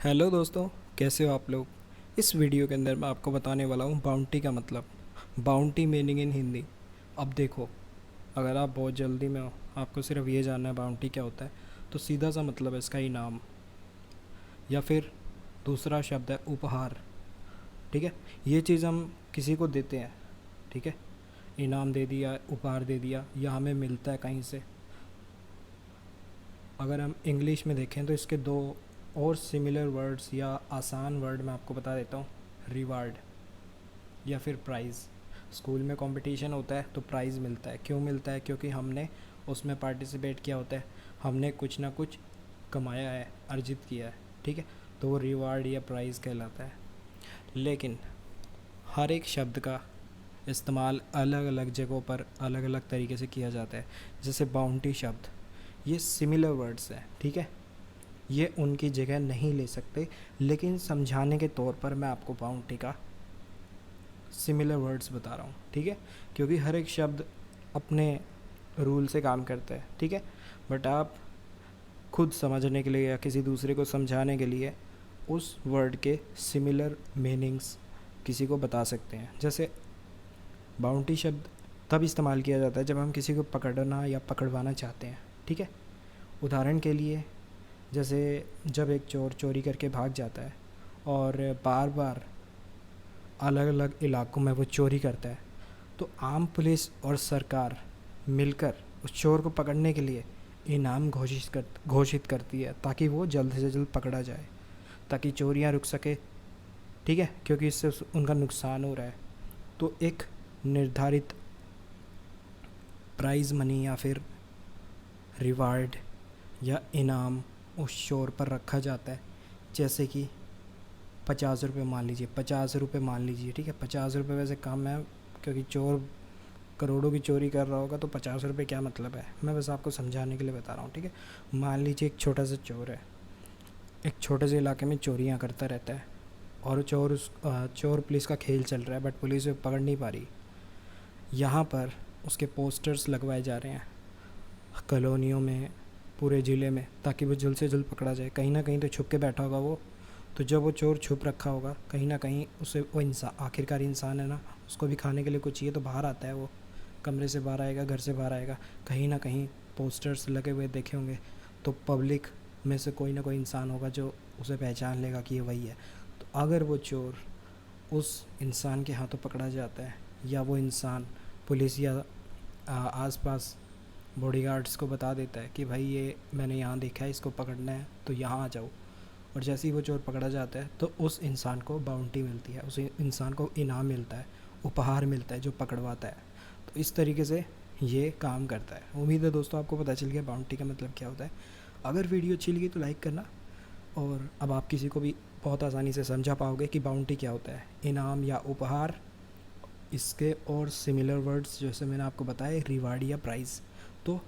Hello दोस्तों, कैसे हो आप लोग। इस वीडियो के अंदर मैं आपको बताने वाला हूँ बाउंटी का मतलब, बाउंटी मीनिंग इन हिंदी। अब देखो, अगर आप बहुत जल्दी में हो, आपको सिर्फ ये जानना है बाउंटी क्या होता है, तो सीधा सा मतलब है इसका इनाम, या फिर दूसरा शब्द है उपहार। ठीक है, ये चीज़ हम किसी को देते हैं। ठीक है, इनाम दे दिया, उपहार दे दिया, या हमें मिलता है कहीं से। अगर हम इंग्लिश में देखें तो इसके दो और सिमिलर वर्ड्स या आसान वर्ड मैं आपको बता देता हूँ। रिवार्ड या फिर प्राइज़। स्कूल में कंपटीशन होता है तो प्राइज़ मिलता है। क्यों मिलता है? क्योंकि हमने उसमें पार्टिसिपेट किया होता है, हमने कुछ ना कुछ कमाया है, अर्जित किया है। ठीक है, तो वो रिवार्ड या प्राइज़ कहलाता है। लेकिन हर एक शब्द का इस्तेमाल अलग अलग जगहों पर अलग अलग तरीके से किया जाता है। जैसे बाउंटी शब्द, ये सिमिलर वर्ड्स हैं। ठीक है, ये उनकी जगह नहीं ले सकते, लेकिन समझाने के तौर पर मैं आपको बाउंटी का सिमिलर वर्ड्स बता रहा हूँ। ठीक है, क्योंकि हर एक शब्द अपने रूल से काम करता है। ठीक है, बट आप खुद समझने के लिए या किसी दूसरे को समझाने के लिए उस वर्ड के सिमिलर मीनिंग्स किसी को बता सकते हैं। जैसे बाउंटी शब्द तब इस्तेमाल किया जाता है जब हम किसी को पकड़ना या पकड़वाना चाहते हैं। ठीक है, उदाहरण के लिए, जैसे जब एक चोर चोरी करके भाग जाता है और बार बार अलग अलग इलाकों में वो चोरी करता है, तो आम पुलिस और सरकार मिलकर उस चोर को पकड़ने के लिए इनाम घोषित करती है, ताकि वो जल्द से जल्द पकड़ा जाए, ताकि चोरियां रुक सके। ठीक है, क्योंकि इससे उनका नुकसान हो रहा है। तो एक निर्धारित प्राइज़ मनी या फिर रिवार्ड या इनाम उस चोर पर रखा जाता है। जैसे कि 50 रुपये मान लीजिए, 50 रुपये मान लीजिए। ठीक है, 50 रुपये वैसे कम है, क्योंकि चोर करोड़ों की चोरी कर रहा होगा, तो 50 रुपये क्या मतलब है, मैं बस आपको समझाने के लिए बता रहा हूँ। ठीक है, मान लीजिए एक छोटा सा चोर है, एक छोटे से इलाके में चोरियाँ करता रहता है, और चोर पुलिस का खेल चल रहा है, बट पुलिस उसे पकड़ नहीं पा रही। यहाँ पर उसके पोस्टर्स लगवाए जा रहे हैं कॉलोनियों में, पूरे ज़िले में, ताकि वो जल्द से जल्द पकड़ा जाए। कहीं ना कहीं तो छुप के बैठा होगा वो, तो जब वो चोर छुप रखा होगा कहीं ना कहीं, उसे वो इंसान, आखिरकार इंसान है ना, उसको भी खाने के लिए कुछ चाहिए, तो बाहर आता है वो, कमरे से बाहर आएगा, घर से बाहर आएगा। कहीं ना कहीं पोस्टर्स लगे हुए देखे होंगे, तो पब्लिक में से कोई ना कोई इंसान होगा जो उसे पहचान लेगा कि ये वही है। तो अगर वो चोर उस इंसान के हाथों पकड़ा जाता है, या वो इंसान पुलिस या आसपास बॉडीगार्ड्स को बता देता है कि भाई ये मैंने यहाँ देखा है, इसको पकड़ना है, तो यहाँ आ जाओ, और जैसे ही वो चोर पकड़ा जाता है, तो उस इंसान को बाउंटी मिलती है, उस इंसान को इनाम मिलता है, उपहार मिलता है जो पकड़वाता है। तो इस तरीके से ये काम करता है। उम्मीद है दोस्तों आपको पता चल गया बाउंटी का मतलब क्या होता है। अगर वीडियो अच्छी लगी तो लाइक करना, और अब आप किसी को भी बहुत आसानी से समझा पाओगे कि बाउंटी क्या होता है, इनाम या उपहार। इसके और सिमिलर वर्ड्स जैसे मैंने आपको बताया, रिवार्ड या प्राइज़। तो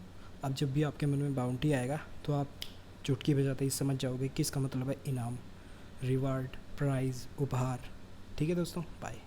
अब जब भी आपके मन में बाउंटी आएगा, तो आप चुटकी बजाते ही समझ जाओगे कि इसका मतलब है इनाम, रिवार्ड, प्राइज़, उपहार। ठीक है दोस्तों, बाय।